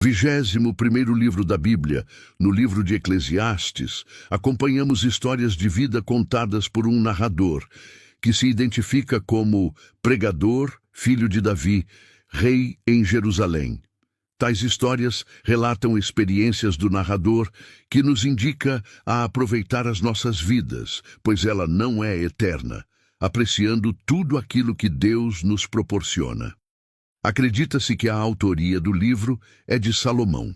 21º livro da Bíblia, no livro de Eclesiastes, acompanhamos histórias de vida contadas por um narrador, que se identifica como pregador, filho de Davi, rei em Jerusalém. Tais histórias relatam experiências do narrador que nos indica a aproveitar as nossas vidas, pois ela não é eterna, apreciando tudo aquilo que Deus nos proporciona. Acredita-se que a autoria do livro é de Salomão.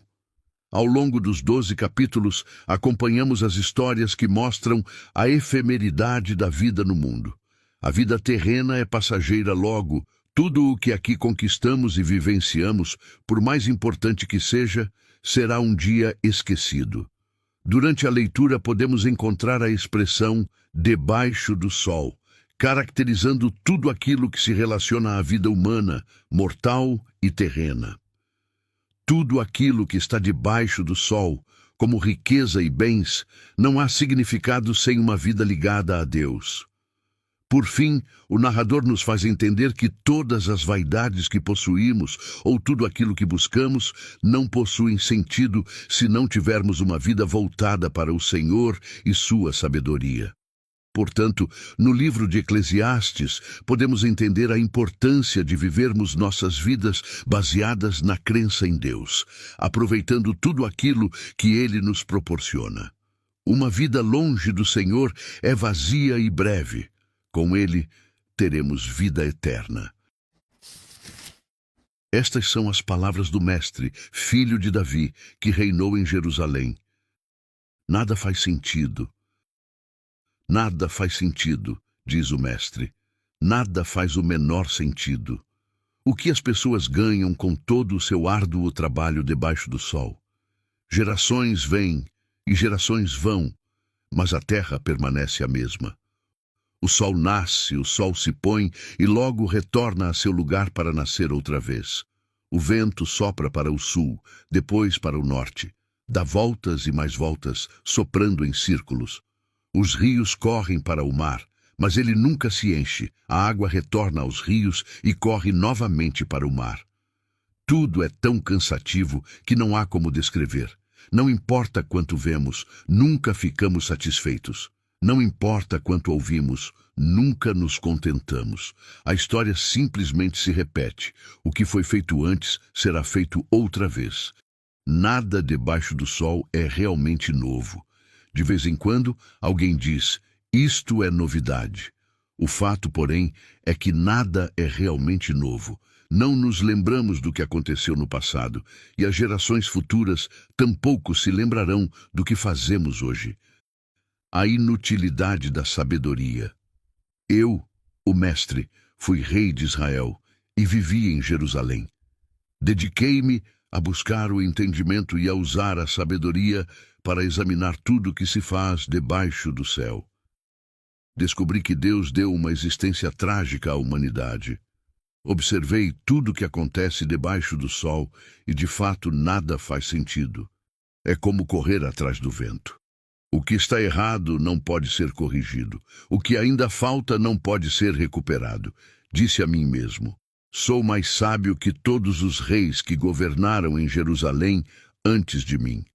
Ao longo dos 12 capítulos, acompanhamos as histórias que mostram a efemeridade da vida no mundo. A vida terrena é passageira, logo, tudo o que aqui conquistamos e vivenciamos, por mais importante que seja, será um dia esquecido. Durante a leitura podemos encontrar a expressão "debaixo do sol", caracterizando tudo aquilo que se relaciona à vida humana, mortal e terrena. Tudo aquilo que está debaixo do sol, como riqueza e bens, não há significado sem uma vida ligada a Deus. Por fim, o narrador nos faz entender que todas as vaidades que possuímos, ou tudo aquilo que buscamos, não possuem sentido se não tivermos uma vida voltada para o Senhor e sua sabedoria. Portanto, no livro de Eclesiastes, podemos entender a importância de vivermos nossas vidas baseadas na crença em Deus, aproveitando tudo aquilo que Ele nos proporciona. Uma vida longe do Senhor é vazia e breve. Com Ele, teremos vida eterna. Estas são as palavras do Mestre, filho de Davi, que reinou em Jerusalém. Nada faz sentido. Nada faz sentido, diz o Mestre. Nada faz o menor sentido. O que as pessoas ganham com todo o seu árduo trabalho debaixo do sol? Gerações vêm e gerações vão, mas a terra permanece a mesma. O sol nasce, o sol se põe e logo retorna a seu lugar para nascer outra vez. O vento sopra para o sul, depois para o norte. Dá voltas e mais voltas, soprando em círculos. Os rios correm para o mar, mas ele nunca se enche. A água retorna aos rios e corre novamente para o mar. Tudo é tão cansativo que não há como descrever. Não importa quanto vemos, nunca ficamos satisfeitos. Não importa quanto ouvimos, nunca nos contentamos. A história simplesmente se repete. O que foi feito antes será feito outra vez. Nada debaixo do sol é realmente novo. De vez em quando, alguém diz, isto é novidade. O fato, porém, é que nada é realmente novo. Não nos lembramos do que aconteceu no passado, e as gerações futuras tampouco se lembrarão do que fazemos hoje. A inutilidade da sabedoria. Eu, o Mestre, fui rei de Israel e vivi em Jerusalém. Dediquei-me a buscar o entendimento e a usar a sabedoria para examinar tudo o que se faz debaixo do céu. Descobri que Deus deu uma existência trágica à humanidade. Observei tudo o que acontece debaixo do sol e, de fato, nada faz sentido. É como correr atrás do vento. O que está errado não pode ser corrigido. O que ainda falta não pode ser recuperado. Disse a mim mesmo, sou mais sábio que todos os reis que governaram em Jerusalém antes de mim.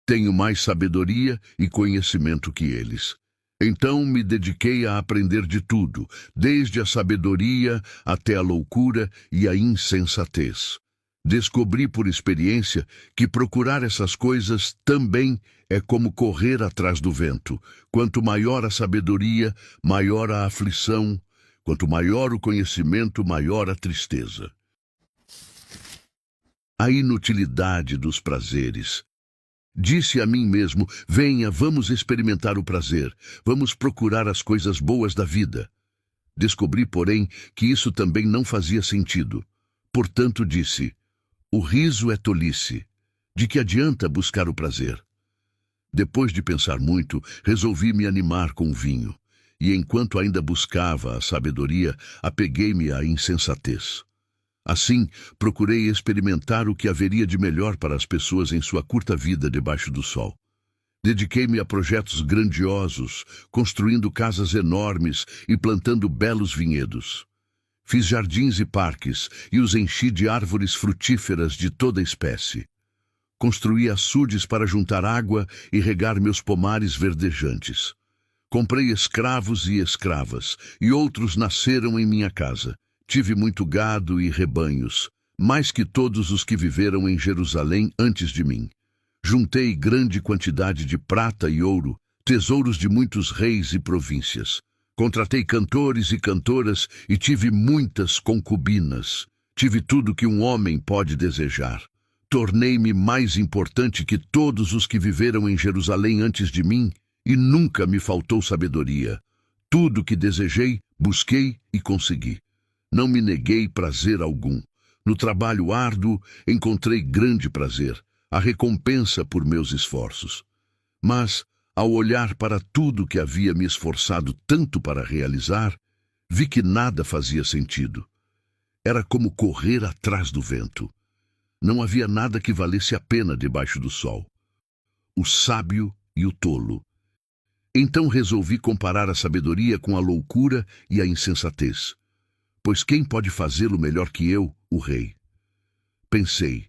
Tenho mais sabedoria e conhecimento que eles. Então me dediquei a aprender de tudo, desde a sabedoria até a loucura e a insensatez. Descobri por experiência que procurar essas coisas também é como correr atrás do vento. Quanto maior a sabedoria, maior a aflição. Quanto maior o conhecimento, maior a tristeza. A inutilidade dos prazeres. Disse a mim mesmo, venha, vamos experimentar o prazer, vamos procurar as coisas boas da vida. Descobri, porém, que isso também não fazia sentido. Portanto, disse, o riso é tolice. De que adianta buscar o prazer? Depois de pensar muito, resolvi me animar com o vinho. E enquanto ainda buscava a sabedoria, apeguei-me à insensatez. Assim, procurei experimentar o que haveria de melhor para as pessoas em sua curta vida debaixo do sol. Dediquei-me a projetos grandiosos, construindo casas enormes e plantando belos vinhedos. Fiz jardins e parques e os enchi de árvores frutíferas de toda espécie. Construí açudes para juntar água e regar meus pomares verdejantes. Comprei escravos e escravas, e outros nasceram em minha casa. Tive muito gado e rebanhos, mais que todos os que viveram em Jerusalém antes de mim. Juntei grande quantidade de prata e ouro, tesouros de muitos reis e províncias. Contratei cantores e cantoras e tive muitas concubinas. Tive tudo que um homem pode desejar. Tornei-me mais importante que todos os que viveram em Jerusalém antes de mim, e nunca me faltou sabedoria. Tudo que desejei, busquei e consegui. Não me neguei prazer algum. No trabalho árduo, encontrei grande prazer, a recompensa por meus esforços. Mas, ao olhar para tudo que havia me esforçado tanto para realizar, vi que nada fazia sentido. Era como correr atrás do vento. Não havia nada que valesse a pena debaixo do sol. O sábio e o tolo. Então resolvi comparar a sabedoria com a loucura e a insensatez. Pois quem pode fazê-lo melhor que eu, o rei? Pensei,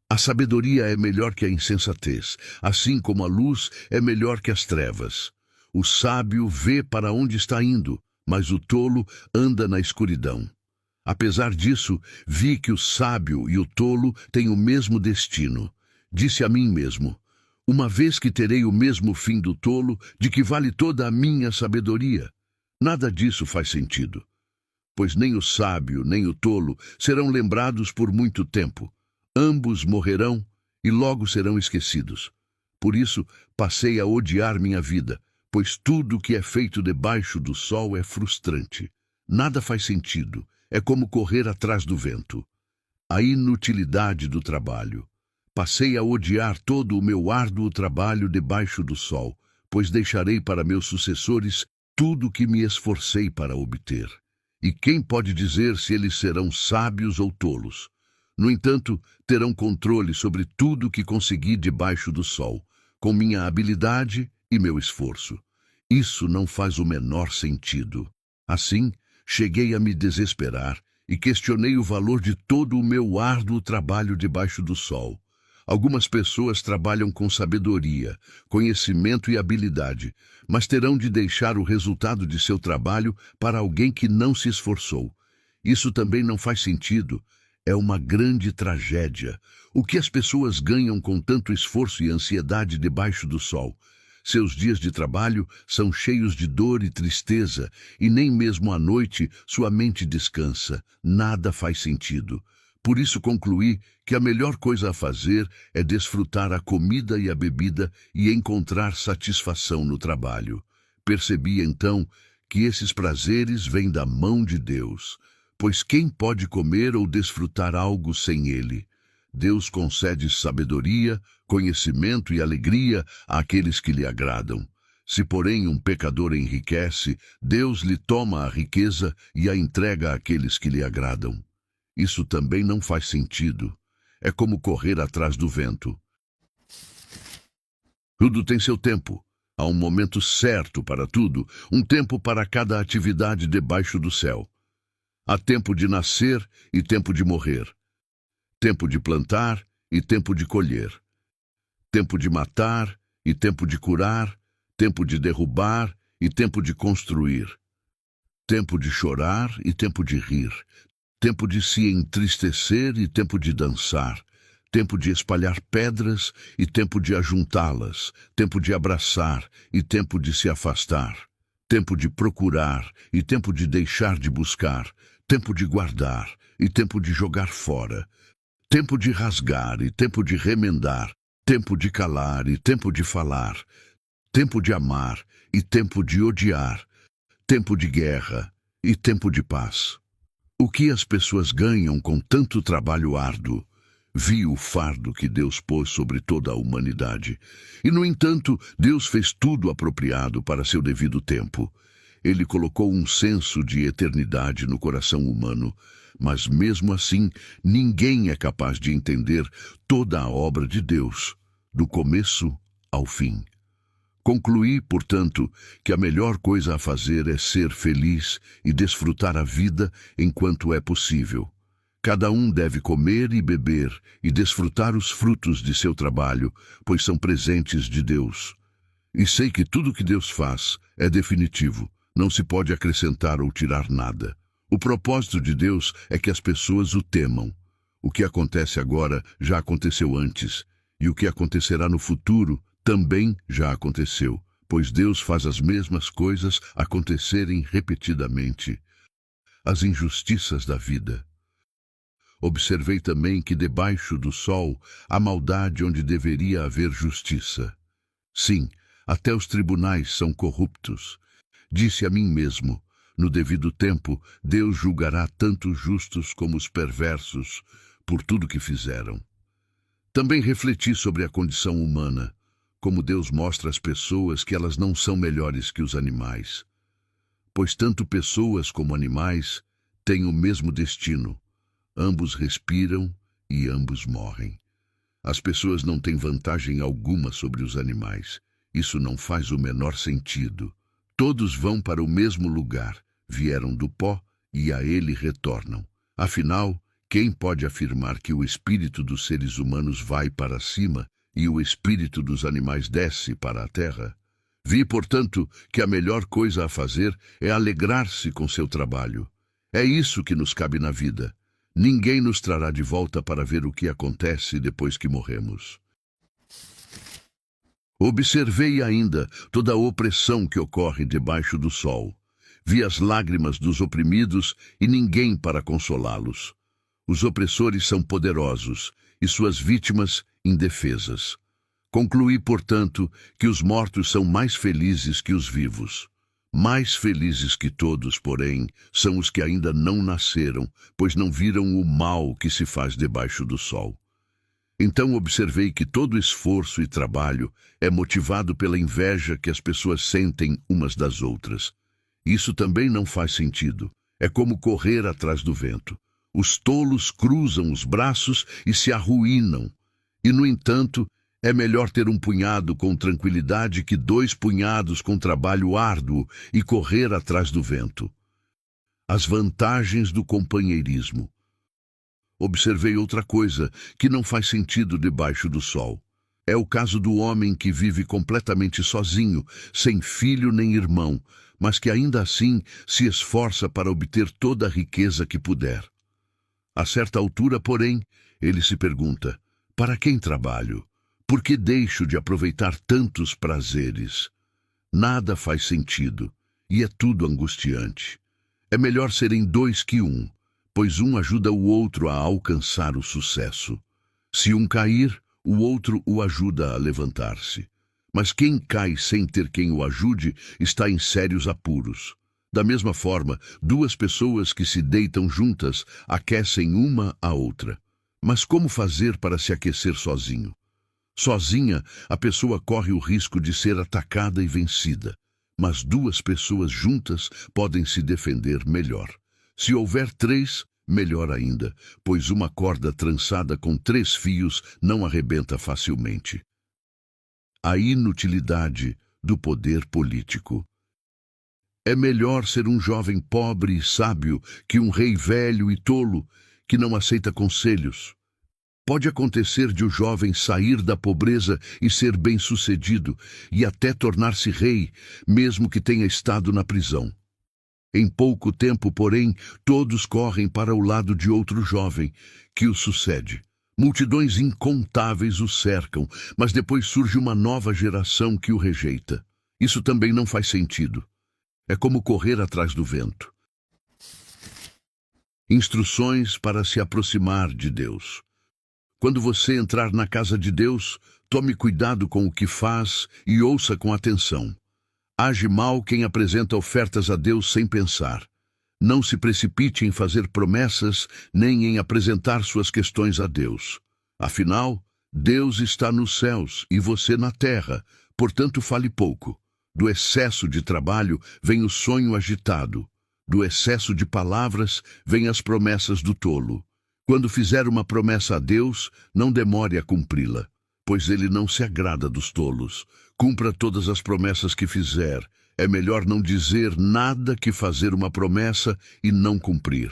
a sabedoria é melhor que a insensatez, assim como a luz é melhor que as trevas. O sábio vê para onde está indo, mas o tolo anda na escuridão. Apesar disso, vi que o sábio e o tolo têm o mesmo destino. Disse a mim mesmo, uma vez que terei o mesmo fim do tolo, de que vale toda a minha sabedoria? Nada disso faz sentido. Pois nem o sábio nem o tolo serão lembrados por muito tempo. Ambos morrerão e logo serão esquecidos. Por isso, passei a odiar minha vida, pois tudo o que é feito debaixo do sol é frustrante. Nada faz sentido, é como correr atrás do vento. A inutilidade do trabalho. Passei a odiar todo o meu árduo trabalho debaixo do sol, pois deixarei para meus sucessores tudo o que me esforcei para obter. E quem pode dizer se eles serão sábios ou tolos? No entanto, terão controle sobre tudo o que consegui debaixo do sol, com minha habilidade e meu esforço. Isso não faz o menor sentido. Assim, cheguei a me desesperar e questionei o valor de todo o meu árduo trabalho debaixo do sol. Algumas pessoas trabalham com sabedoria, conhecimento e habilidade, mas terão de deixar o resultado de seu trabalho para alguém que não se esforçou. Isso também não faz sentido. É uma grande tragédia. O que as pessoas ganham com tanto esforço e ansiedade debaixo do sol? Seus dias de trabalho são cheios de dor e tristeza, e nem mesmo à noite sua mente descansa. Nada faz sentido. Por isso concluí que a melhor coisa a fazer é desfrutar a comida e a bebida e encontrar satisfação no trabalho. Percebi então que esses prazeres vêm da mão de Deus, pois quem pode comer ou desfrutar algo sem Ele? Deus concede sabedoria, conhecimento e alegria àqueles que lhe agradam. Se, porém, um pecador enriquece, Deus lhe toma a riqueza e a entrega àqueles que lhe agradam. Isso também não faz sentido. É como correr atrás do vento. Tudo tem seu tempo. Há um momento certo para tudo, um tempo para cada atividade debaixo do céu. Há tempo de nascer e tempo de morrer. Tempo de plantar e tempo de colher. Tempo de matar e tempo de curar. Tempo de derrubar e tempo de construir. Tempo de chorar e tempo de rir. Tempo de se entristecer e tempo de dançar. Tempo de espalhar pedras e tempo de ajuntá-las. Tempo de abraçar e tempo de se afastar. Tempo de procurar e tempo de deixar de buscar. Tempo de guardar e tempo de jogar fora. Tempo de rasgar e tempo de remendar. Tempo de calar e tempo de falar. Tempo de amar e tempo de odiar. Tempo de guerra e tempo de paz. O que as pessoas ganham com tanto trabalho árduo? Vi o fardo que Deus pôs sobre toda a humanidade. E, no entanto, Deus fez tudo apropriado para seu devido tempo. Ele colocou um senso de eternidade no coração humano, mas mesmo assim, ninguém é capaz de entender toda a obra de Deus, do começo ao fim. Concluí, portanto, que a melhor coisa a fazer é ser feliz e desfrutar a vida enquanto é possível. Cada um deve comer e beber e desfrutar os frutos de seu trabalho, pois são presentes de Deus. E sei que tudo que Deus faz é definitivo, não se pode acrescentar ou tirar nada. O propósito de Deus é que as pessoas o temam. O que acontece agora já aconteceu antes, e o que acontecerá no futuro também já aconteceu, pois Deus faz as mesmas coisas acontecerem repetidamente. As injustiças da vida. Observei também que debaixo do sol há maldade onde deveria haver justiça. Sim, até os tribunais são corruptos. Disse a mim mesmo, no devido tempo, Deus julgará tanto os justos como os perversos por tudo que fizeram. Também refleti sobre a condição humana, como Deus mostra às pessoas que elas não são melhores que os animais. Pois tanto pessoas como animais têm o mesmo destino. Ambos respiram e ambos morrem. As pessoas não têm vantagem alguma sobre os animais. Isso não faz o menor sentido. Todos vão para o mesmo lugar, vieram do pó e a ele retornam. Afinal, quem pode afirmar que o espírito dos seres humanos vai para cima e o espírito dos animais desce para a terra? Vi, portanto, que a melhor coisa a fazer é alegrar-se com seu trabalho. É isso que nos cabe na vida. Ninguém nos trará de volta para ver o que acontece depois que morremos. Observei ainda toda a opressão que ocorre debaixo do sol. Vi as lágrimas dos oprimidos e ninguém para consolá-los. Os opressores são poderosos e suas vítimas indefesas. Concluí, portanto, que os mortos são mais felizes que os vivos. Mais felizes que todos, porém, são os que ainda não nasceram, pois não viram o mal que se faz debaixo do sol. Então observei que todo esforço e trabalho é motivado pela inveja que as pessoas sentem umas das outras. Isso também não faz sentido. É como correr atrás do vento. Os tolos cruzam os braços e se arruinam. E, no entanto, é melhor ter um punhado com tranquilidade que 2 punhados com trabalho árduo e correr atrás do vento. As vantagens do companheirismo. Observei outra coisa que não faz sentido debaixo do sol. É o caso do homem que vive completamente sozinho, sem filho nem irmão, mas que ainda assim se esforça para obter toda a riqueza que puder. A certa altura, porém, ele se pergunta: para quem trabalho? Por que deixo de aproveitar tantos prazeres? Nada faz sentido, e é tudo angustiante. É melhor serem 2 que 1, pois um ajuda o outro a alcançar o sucesso. Se um cair, o outro o ajuda a levantar-se. Mas quem cai sem ter quem o ajude está em sérios apuros. Da mesma forma, 2 pessoas que se deitam juntas aquecem uma a outra. Mas como fazer para se aquecer sozinho? Sozinha, a pessoa corre o risco de ser atacada e vencida. Mas 2 pessoas juntas podem se defender melhor. Se houver 3, melhor ainda, pois uma corda trançada com 3 fios não arrebenta facilmente. A inutilidade do poder político. É melhor ser um jovem pobre e sábio que um rei velho e tolo que não aceita conselhos. Pode acontecer de o jovem sair da pobreza e ser bem-sucedido e até tornar-se rei, mesmo que tenha estado na prisão. Em pouco tempo, porém, todos correm para o lado de outro jovem que o sucede. Multidões incontáveis o cercam, mas depois surge uma nova geração que o rejeita. Isso também não faz sentido. É como correr atrás do vento. Instruções para se aproximar de Deus. Quando você entrar na casa de Deus, tome cuidado com o que faz e ouça com atenção. Age mal quem apresenta ofertas a Deus sem pensar. Não se precipite em fazer promessas, nem em apresentar suas questões a Deus. Afinal, Deus está nos céus e você na terra, portanto fale pouco. Do excesso de trabalho vem o sonho agitado. Do excesso de palavras vem as promessas do tolo. Quando fizer uma promessa a Deus, não demore a cumpri-la, pois ele não se agrada dos tolos. Cumpra todas as promessas que fizer. É melhor não dizer nada que fazer uma promessa e não cumprir.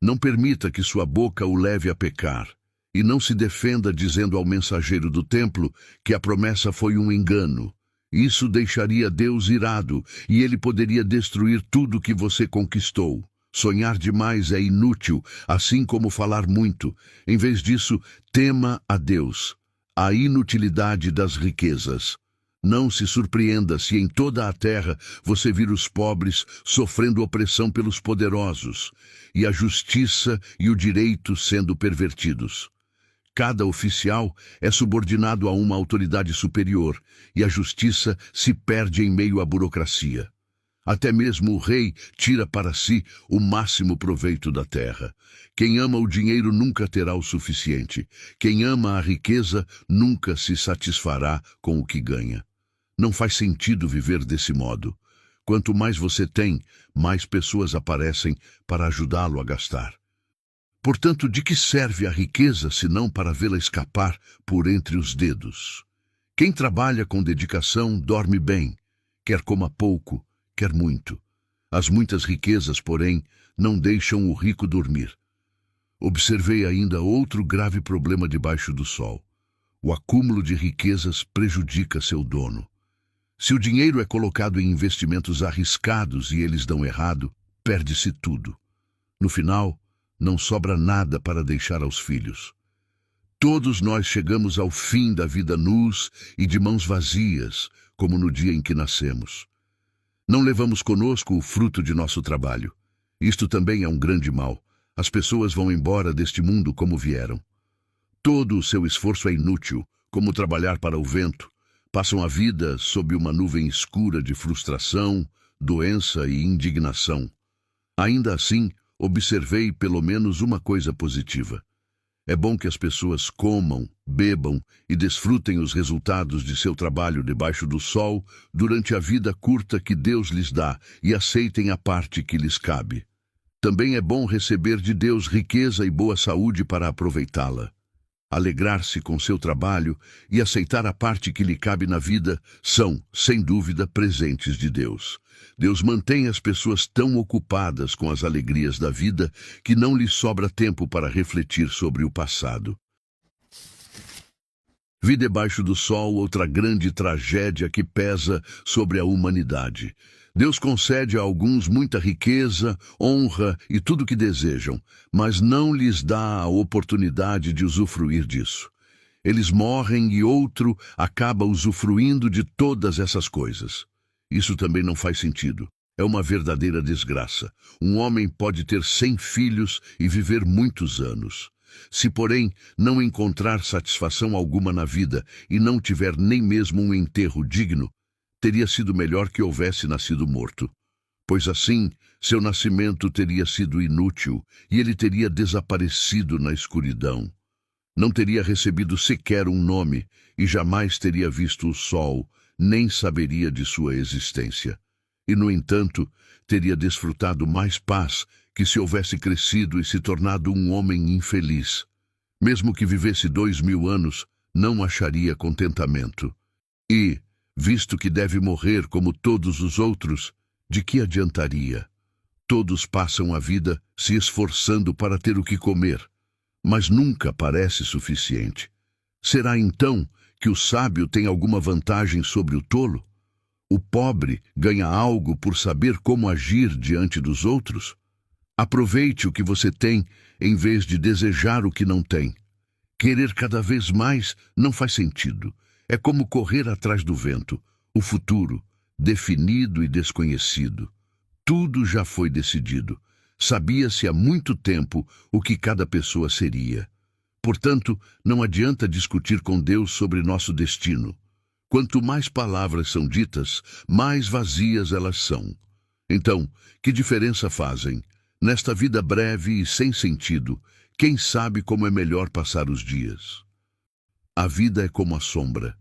Não permita que sua boca o leve a pecar. E não se defenda dizendo ao mensageiro do templo que a promessa foi um engano. Isso deixaria Deus irado e ele poderia destruir tudo que você conquistou. Sonhar demais é inútil, assim como falar muito. Em vez disso, tema a Deus. A inutilidade das riquezas. Não se surpreenda se em toda a terra você vir os pobres sofrendo opressão pelos poderosos, e a justiça e o direito sendo pervertidos. Cada oficial é subordinado a uma autoridade superior, e a justiça se perde em meio à burocracia. Até mesmo o rei tira para si o máximo proveito da terra. Quem ama o dinheiro nunca terá o suficiente. Quem ama a riqueza nunca se satisfará com o que ganha. Não faz sentido viver desse modo. Quanto mais você tem, mais pessoas aparecem para ajudá-lo a gastar. Portanto, de que serve a riqueza senão para vê-la escapar por entre os dedos? Quem trabalha com dedicação dorme bem, quer coma pouco, quer muito. As muitas riquezas, porém, não deixam o rico dormir. Observei ainda outro grave problema debaixo do sol. O acúmulo de riquezas prejudica seu dono. Se o dinheiro é colocado em investimentos arriscados e eles dão errado, perde-se tudo. No final, não sobra nada para deixar aos filhos. Todos nós chegamos ao fim da vida nus e de mãos vazias, como no dia em que nascemos. Não levamos conosco o fruto de nosso trabalho. Isto também é um grande mal. As pessoas vão embora deste mundo como vieram. Todo o seu esforço é inútil, como trabalhar para o vento. Passam a vida sob uma nuvem escura de frustração, doença e indignação. Ainda assim, observei pelo menos uma coisa positiva. É bom que as pessoas comam, bebam e desfrutem os resultados de seu trabalho debaixo do sol durante a vida curta que Deus lhes dá e aceitem a parte que lhes cabe. Também é bom receber de Deus riqueza e boa saúde para aproveitá-la. Alegrar-se com seu trabalho e aceitar a parte que lhe cabe na vida são, sem dúvida, presentes de Deus. Deus mantém as pessoas tão ocupadas com as alegrias da vida que não lhes sobra tempo para refletir sobre o passado. Vi debaixo do sol outra grande tragédia que pesa sobre a humanidade. Deus concede a alguns muita riqueza, honra e tudo o que desejam, mas não lhes dá a oportunidade de usufruir disso. Eles morrem e outro acaba usufruindo de todas essas coisas. Isso também não faz sentido. É uma verdadeira desgraça. Um homem pode ter 100 filhos e viver muitos anos. Se, porém, não encontrar satisfação alguma na vida e não tiver nem mesmo um enterro digno, teria sido melhor que houvesse nascido morto. Pois assim, seu nascimento teria sido inútil e ele teria desaparecido na escuridão. Não teria recebido sequer um nome e jamais teria visto o sol, nem saberia de sua existência. E, no entanto, teria desfrutado mais paz que se houvesse crescido e se tornado um homem infeliz. Mesmo que vivesse 2000 anos, não acharia contentamento. E, visto que deve morrer como todos os outros, de que adiantaria? Todos passam a vida se esforçando para ter o que comer, mas nunca parece suficiente. Será então que o sábio tem alguma vantagem sobre o tolo? O pobre ganha algo por saber como agir diante dos outros? Aproveite o que você tem em vez de desejar o que não tem. Querer cada vez mais não faz sentido. É como correr atrás do vento. O futuro, definido e desconhecido. Tudo já foi decidido. Sabia-se há muito tempo o que cada pessoa seria. Portanto, não adianta discutir com Deus sobre nosso destino. Quanto mais palavras são ditas, mais vazias elas são. Então, que diferença fazem? Nesta vida breve e sem sentido, quem sabe como é melhor passar os dias? A vida é como a sombra.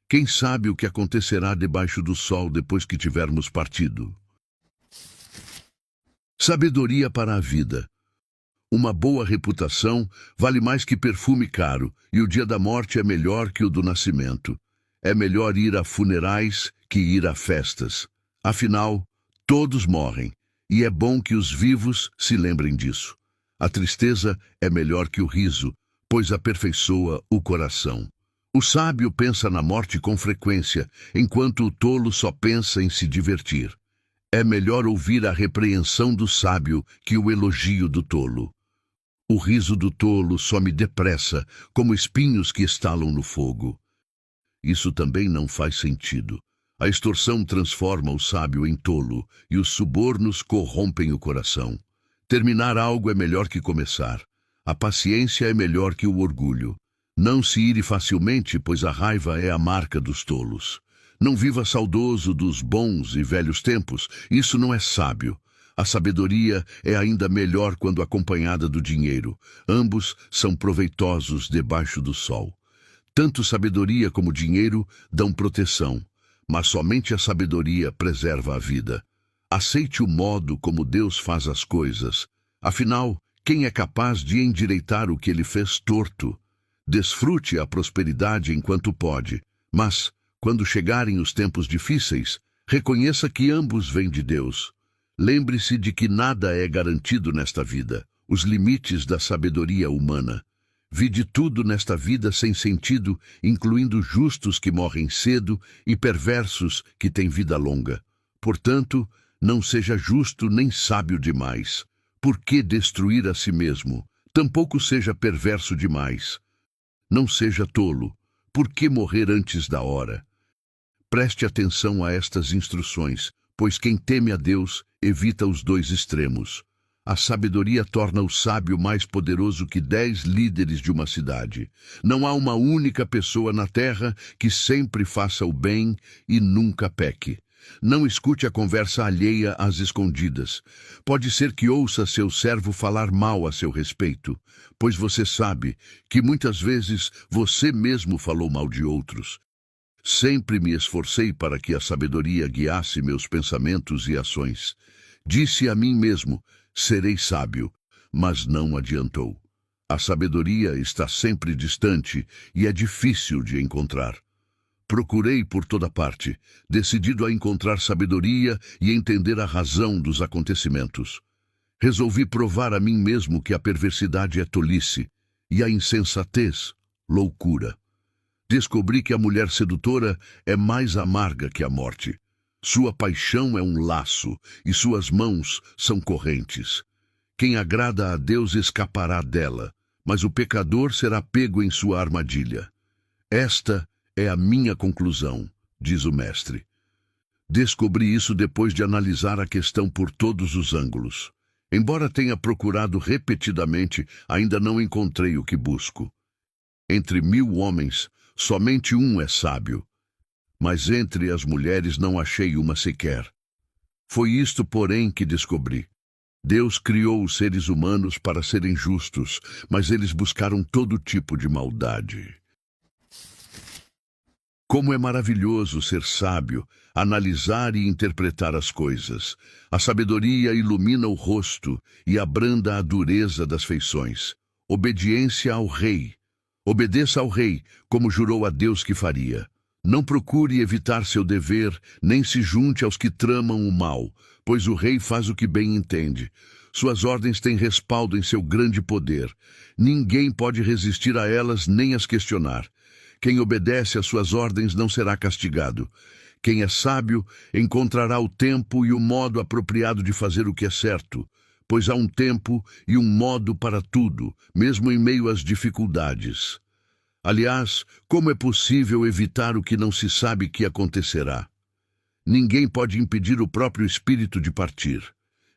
Quem sabe o que acontecerá debaixo do sol depois que tivermos partido? Sabedoria para a vida. Uma boa reputação vale mais que perfume caro, e o dia da morte é melhor que o do nascimento. É melhor ir a funerais que ir a festas. Afinal, todos morrem, e é bom que os vivos se lembrem disso. A tristeza é melhor que o riso, pois aperfeiçoa o coração. O sábio pensa na morte com frequência, enquanto o tolo só pensa em se divertir. É melhor ouvir a repreensão do sábio que o elogio do tolo. O riso do tolo some depressa, como espinhos que estalam no fogo. Isso também não faz sentido. A extorsão transforma o sábio em tolo, e os subornos corrompem o coração. Terminar algo é melhor que começar. A paciência é melhor que o orgulho. Não se ire facilmente, pois a raiva é a marca dos tolos. Não viva saudoso dos bons e velhos tempos, isso não é sábio. A sabedoria é ainda melhor quando acompanhada do dinheiro. Ambos são proveitosos debaixo do sol. Tanto sabedoria como dinheiro dão proteção, mas somente a sabedoria preserva a vida. Aceite o modo como Deus faz as coisas. Afinal, quem é capaz de endireitar o que ele fez torto? Desfrute a prosperidade enquanto pode, mas, quando chegarem os tempos difíceis, reconheça que ambos vêm de Deus. Lembre-se de que nada é garantido nesta vida, os limites da sabedoria humana. Vide tudo nesta vida sem sentido, incluindo justos que morrem cedo e perversos que têm vida longa. Portanto, não seja justo nem sábio demais. Por que destruir a si mesmo? Tampouco seja perverso demais. Não seja tolo. Por que morrer antes da hora? Preste atenção a estas instruções, pois quem teme a Deus evita os dois extremos. A sabedoria torna o sábio mais poderoso que 10 líderes de uma cidade. Não há uma única pessoa na terra que sempre faça o bem e nunca peque. Não escute a conversa alheia às escondidas. Pode ser que ouça seu servo falar mal a seu respeito, pois você sabe que muitas vezes você mesmo falou mal de outros. Sempre me esforcei para que a sabedoria guiasse meus pensamentos e ações. Disse a mim mesmo: serei sábio, mas não adiantou. A sabedoria está sempre distante e é difícil de encontrar. Procurei por toda parte, decidido a encontrar sabedoria e entender a razão dos acontecimentos. Resolvi provar a mim mesmo que a perversidade é tolice e a insensatez, loucura. Descobri que a mulher sedutora é mais amarga que a morte. Sua paixão é um laço e suas mãos são correntes. Quem agrada a Deus escapará dela, mas o pecador será pego em sua armadilha. Esta é a minha conclusão, diz o mestre. Descobri isso depois de analisar a questão por todos os ângulos. Embora tenha procurado repetidamente, ainda não encontrei o que busco. Entre 1000 homens, somente um é sábio. Mas entre as mulheres não achei uma sequer. Foi isto, porém, que descobri. Deus criou os seres humanos para serem justos, mas eles buscaram todo tipo de maldade. Como é maravilhoso ser sábio, analisar e interpretar as coisas. A sabedoria ilumina o rosto e abranda a dureza das feições. Obediência ao rei. Obedeça ao rei, como jurou a Deus que faria. Não procure evitar seu dever, nem se junte aos que tramam o mal, pois o rei faz o que bem entende. Suas ordens têm respaldo em seu grande poder. Ninguém pode resistir a elas nem as questionar. Quem obedece às suas ordens não será castigado. Quem é sábio encontrará o tempo e o modo apropriado de fazer o que é certo, pois há um tempo e um modo para tudo, mesmo em meio às dificuldades. Aliás, como é possível evitar o que não se sabe que acontecerá? Ninguém pode impedir o próprio espírito de partir.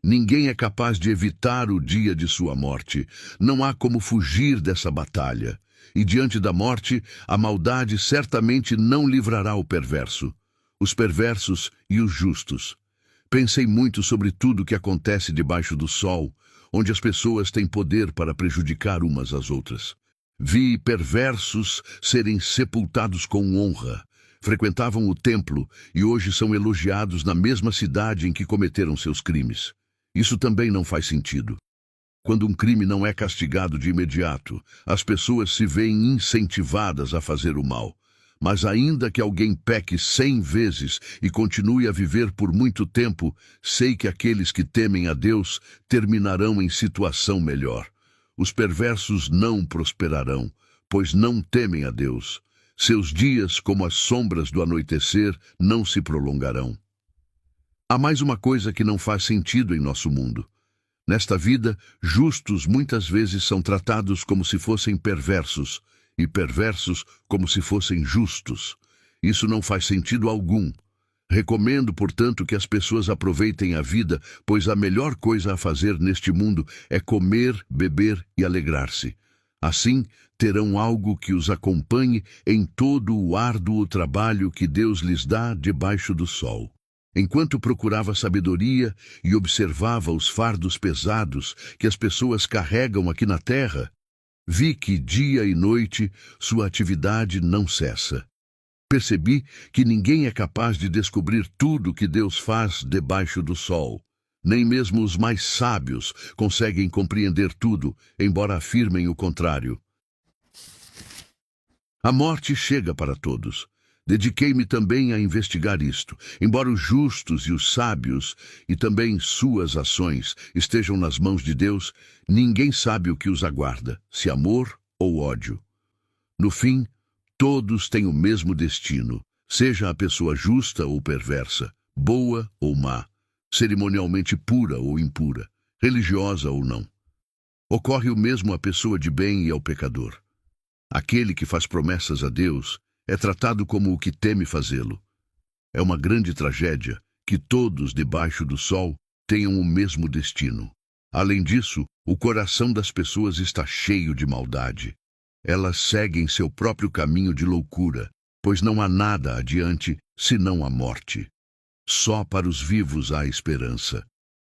Ninguém é capaz de evitar o dia de sua morte. Não há como fugir dessa batalha. E diante da morte, a maldade certamente não livrará o perverso, os perversos e os justos. Pensei muito sobre tudo o que acontece debaixo do sol, onde as pessoas têm poder para prejudicar umas às outras. Vi perversos serem sepultados com honra. Frequentavam o templo e hoje são elogiados na mesma cidade em que cometeram seus crimes. Isso também não faz sentido. Quando um crime não é castigado de imediato, as pessoas se veem incentivadas a fazer o mal. Mas ainda que alguém peque 100 vezes e continue a viver por muito tempo, sei que aqueles que temem a Deus terminarão em situação melhor. Os perversos não prosperarão, pois não temem a Deus. Seus dias, como as sombras do anoitecer, não se prolongarão. Há mais uma coisa que não faz sentido em nosso mundo. Nesta vida, justos muitas vezes são tratados como se fossem perversos, e perversos como se fossem justos. Isso não faz sentido algum. Recomendo, portanto, que as pessoas aproveitem a vida, pois a melhor coisa a fazer neste mundo é comer, beber e alegrar-se. Assim, terão algo que os acompanhe em todo o árduo trabalho que Deus lhes dá debaixo do sol. Enquanto procurava sabedoria e observava os fardos pesados que as pessoas carregam aqui na terra, vi que dia e noite sua atividade não cessa. Percebi que ninguém é capaz de descobrir tudo que Deus faz debaixo do sol. Nem mesmo os mais sábios conseguem compreender tudo, embora afirmem o contrário. A morte chega para todos. Dediquei-me também a investigar isto. Embora os justos e os sábios, e também suas ações, estejam nas mãos de Deus, ninguém sabe o que os aguarda, se amor ou ódio. No fim, todos têm o mesmo destino, seja a pessoa justa ou perversa, boa ou má, cerimonialmente pura ou impura, religiosa ou não. Ocorre o mesmo à pessoa de bem e ao pecador. Aquele que faz promessas a Deus é tratado como o que teme fazê-lo. É uma grande tragédia que todos debaixo do sol tenham o mesmo destino. Além disso, o coração das pessoas está cheio de maldade. Elas seguem seu próprio caminho de loucura, pois não há nada adiante senão a morte. Só para os vivos há esperança.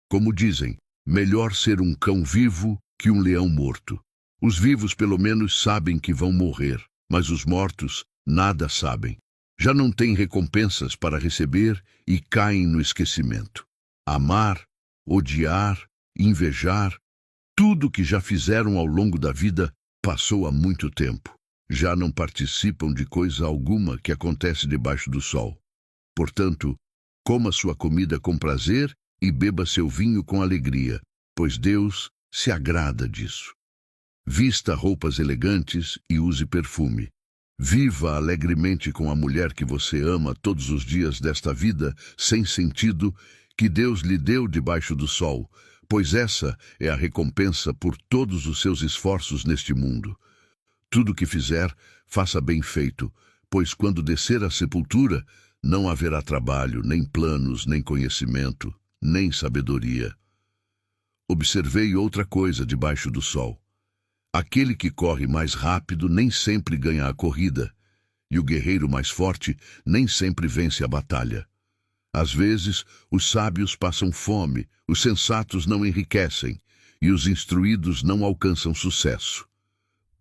Como dizem, melhor ser um cão vivo que um leão morto. Os vivos pelo menos sabem que vão morrer, mas os mortos nada sabem. Já não têm recompensas para receber e caem no esquecimento. Amar, odiar, invejar, tudo que já fizeram ao longo da vida passou há muito tempo. Já não participam de coisa alguma que acontece debaixo do sol. Portanto, coma sua comida com prazer e beba seu vinho com alegria, pois Deus se agrada disso. Vista roupas elegantes e use perfume. Viva alegremente com a mulher que você ama todos os dias desta vida sem sentido que Deus lhe deu debaixo do sol, pois essa é a recompensa por todos os seus esforços neste mundo. Tudo que fizer, faça bem feito, pois quando descer à sepultura, não haverá trabalho, nem planos, nem conhecimento, nem sabedoria. Observei outra coisa debaixo do sol. Aquele que corre mais rápido nem sempre ganha a corrida, e o guerreiro mais forte nem sempre vence a batalha. Às vezes, os sábios passam fome, os sensatos não enriquecem, e os instruídos não alcançam sucesso.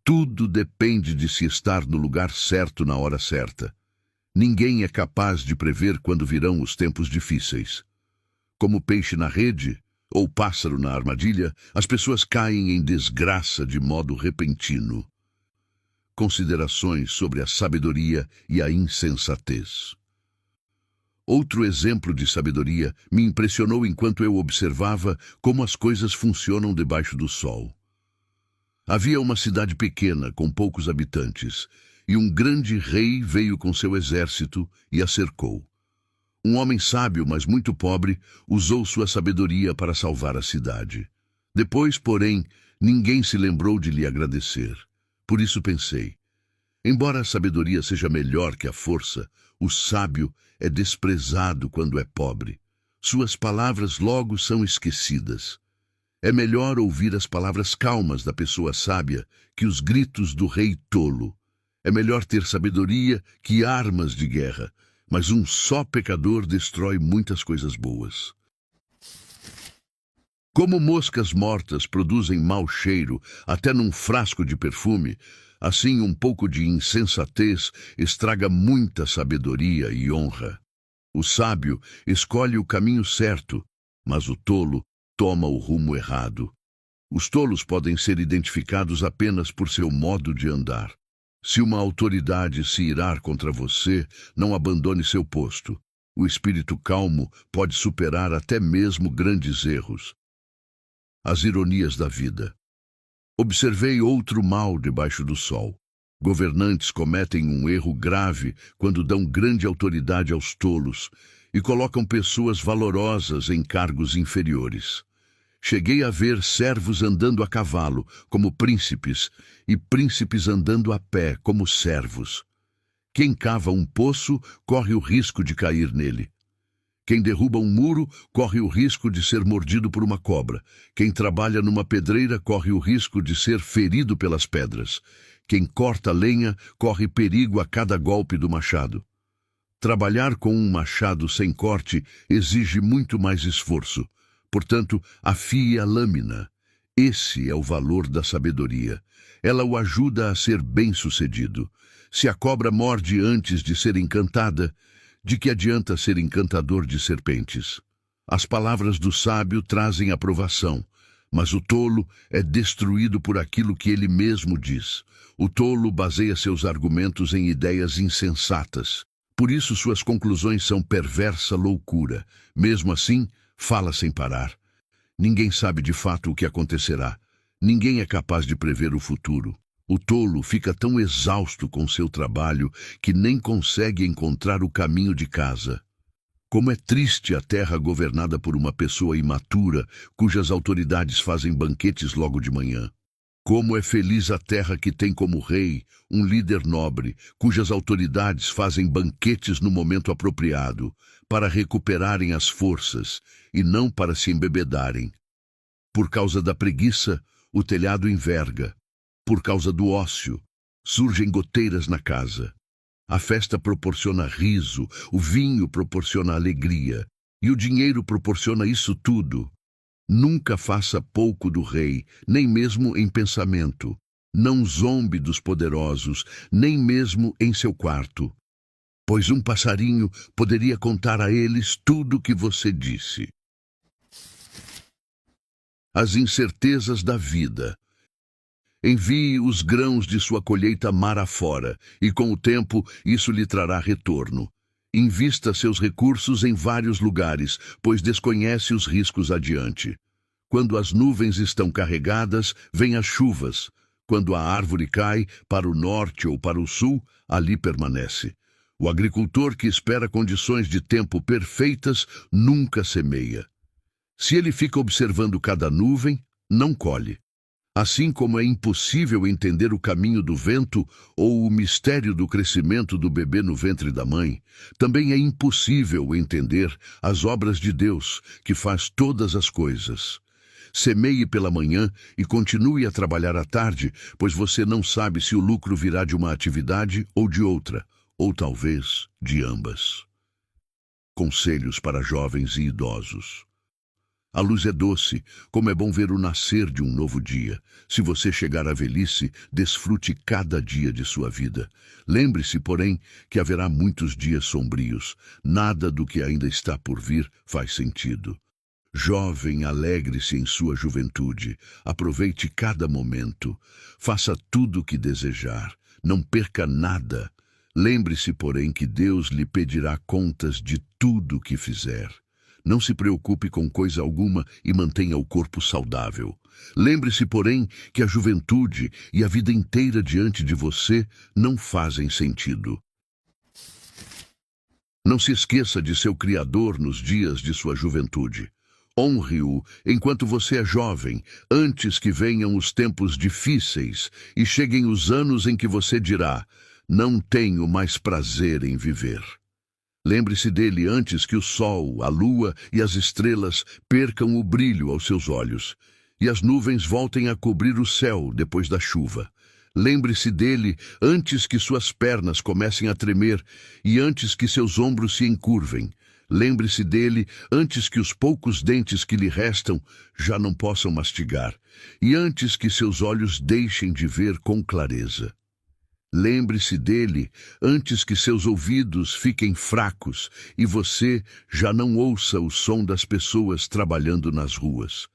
Tudo depende de se estar no lugar certo na hora certa. Ninguém é capaz de prever quando virão os tempos difíceis. Como peixe na rede, ou pássaro na armadilha, as pessoas caem em desgraça de modo repentino. Considerações sobre a sabedoria e a insensatez. Outro exemplo de sabedoria me impressionou enquanto eu observava como as coisas funcionam debaixo do sol. Havia uma cidade pequena com poucos habitantes, e um grande rei veio com seu exército e a cercou. Um homem sábio, mas muito pobre, usou sua sabedoria para salvar a cidade. Depois, porém, ninguém se lembrou de lhe agradecer. Por isso pensei, embora a sabedoria seja melhor que a força, o sábio é desprezado quando é pobre. Suas palavras logo são esquecidas. É melhor ouvir as palavras calmas da pessoa sábia que os gritos do rei tolo. É melhor ter sabedoria que armas de guerra. Mas um só pecador destrói muitas coisas boas. Como moscas mortas produzem mau cheiro até num frasco de perfume, assim um pouco de insensatez estraga muita sabedoria e honra. O sábio escolhe o caminho certo, mas o tolo toma o rumo errado. Os tolos podem ser identificados apenas por seu modo de andar. Se uma autoridade se irar contra você, não abandone seu posto. O espírito calmo pode superar até mesmo grandes erros. As ironias da vida. Observei outro mal debaixo do sol. Governantes cometem um erro grave quando dão grande autoridade aos tolos e colocam pessoas valorosas em cargos inferiores. Cheguei a ver servos andando a cavalo, como príncipes, e príncipes andando a pé, como servos. Quem cava um poço corre o risco de cair nele. Quem derruba um muro corre o risco de ser mordido por uma cobra. Quem trabalha numa pedreira corre o risco de ser ferido pelas pedras. Quem corta lenha corre perigo a cada golpe do machado. Trabalhar com um machado sem corte exige muito mais esforço. Portanto, afie a lâmina. Esse é o valor da sabedoria. Ela o ajuda a ser bem-sucedido. Se a cobra morde antes de ser encantada, de que adianta ser encantador de serpentes? As palavras do sábio trazem aprovação, mas o tolo é destruído por aquilo que ele mesmo diz. O tolo baseia seus argumentos em ideias insensatas. Por isso suas conclusões são perversa loucura. Mesmo assim, fala sem parar. Ninguém sabe de fato o que acontecerá. Ninguém é capaz de prever o futuro. O tolo fica tão exausto com seu trabalho que nem consegue encontrar o caminho de casa. Como é triste a terra governada por uma pessoa imatura, cujas autoridades fazem banquetes logo de manhã. Como é feliz a terra que tem como rei um líder nobre, cujas autoridades fazem banquetes no momento apropriado, para recuperarem as forças e não para se embebedarem. Por causa da preguiça, o telhado enverga. Por causa do ócio, surgem goteiras na casa. A festa proporciona riso, o vinho proporciona alegria, e o dinheiro proporciona isso tudo. Nunca faça pouco do rei, nem mesmo em pensamento. Não zombe dos poderosos, nem mesmo em seu quarto. Pois um passarinho poderia contar a eles tudo o que você disse. As incertezas da vida. Envie os grãos de sua colheita mar afora, e com o tempo isso lhe trará retorno. Invista seus recursos em vários lugares, pois desconhece os riscos adiante. Quando as nuvens estão carregadas, vêm as chuvas. Quando a árvore cai para o norte ou para o sul, ali permanece. O agricultor que espera condições de tempo perfeitas nunca semeia. Se ele fica observando cada nuvem, não colhe. Assim como é impossível entender o caminho do vento ou o mistério do crescimento do bebê no ventre da mãe, também é impossível entender as obras de Deus, que faz todas as coisas. Semeie pela manhã e continue a trabalhar à tarde, pois você não sabe se o lucro virá de uma atividade ou de outra, ou talvez de ambas. Conselhos para jovens e idosos. A luz é doce, como é bom ver o nascer de um novo dia. Se você chegar à velhice, desfrute cada dia de sua vida. Lembre-se, porém, que haverá muitos dias sombrios. Nada do que ainda está por vir faz sentido. Jovem, alegre-se em sua juventude. Aproveite cada momento. Faça tudo o que desejar. Não perca nada. Lembre-se, porém, que Deus lhe pedirá contas de tudo o que fizer. Não se preocupe com coisa alguma e mantenha o corpo saudável. Lembre-se, porém, que a juventude e a vida inteira diante de você não fazem sentido. Não se esqueça de seu Criador nos dias de sua juventude. Honre-o enquanto você é jovem, antes que venham os tempos difíceis e cheguem os anos em que você dirá: não tenho mais prazer em viver. Lembre-se dele antes que o sol, a lua e as estrelas percam o brilho aos seus olhos, e as nuvens voltem a cobrir o céu depois da chuva. Lembre-se dele antes que suas pernas comecem a tremer e antes que seus ombros se encurvem. Lembre-se dele antes que os poucos dentes que lhe restam já não possam mastigar, e antes que seus olhos deixem de ver com clareza. Lembre-se dele antes que seus ouvidos fiquem fracos e você já não ouça o som das pessoas trabalhando nas ruas.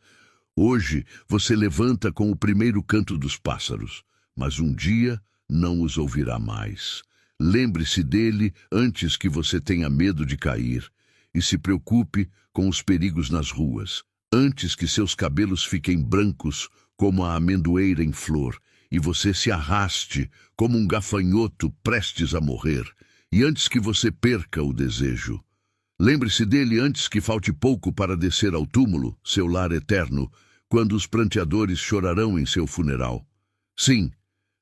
Hoje você levanta com o primeiro canto dos pássaros, mas um dia não os ouvirá mais. Lembre-se dele antes que você tenha medo de cair e se preocupe com os perigos nas ruas, antes que seus cabelos fiquem brancos como a amendoeira em flor, e você se arraste como um gafanhoto prestes a morrer, e antes que você perca o desejo. Lembre-se dele antes que falte pouco para descer ao túmulo, seu lar eterno, quando os pranteadores chorarão em seu funeral. Sim,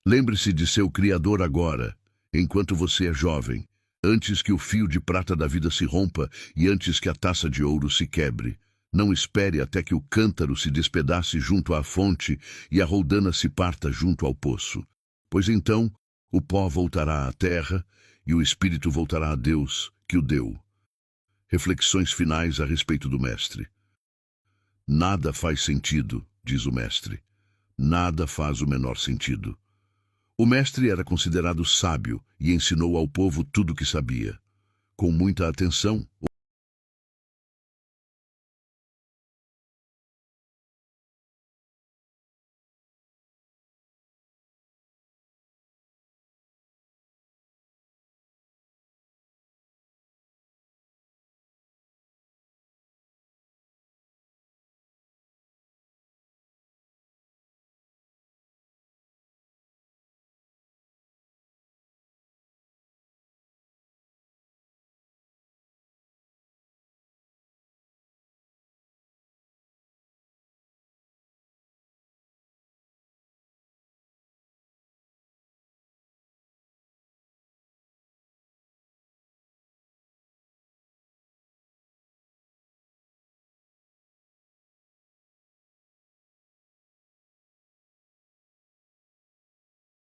lembre-se de seu Criador agora, enquanto você é jovem, antes que o fio de prata da vida se rompa e antes que a taça de ouro se quebre. Não espere até que o cântaro se despedace junto à fonte e a roldana se parta junto ao poço, pois então o pó voltará à terra e o espírito voltará a Deus, que o deu. Reflexões finais a respeito do mestre. Nada faz sentido, diz o mestre. Nada faz o menor sentido. O mestre era considerado sábio e ensinou ao povo tudo o que sabia. Com muita atenção,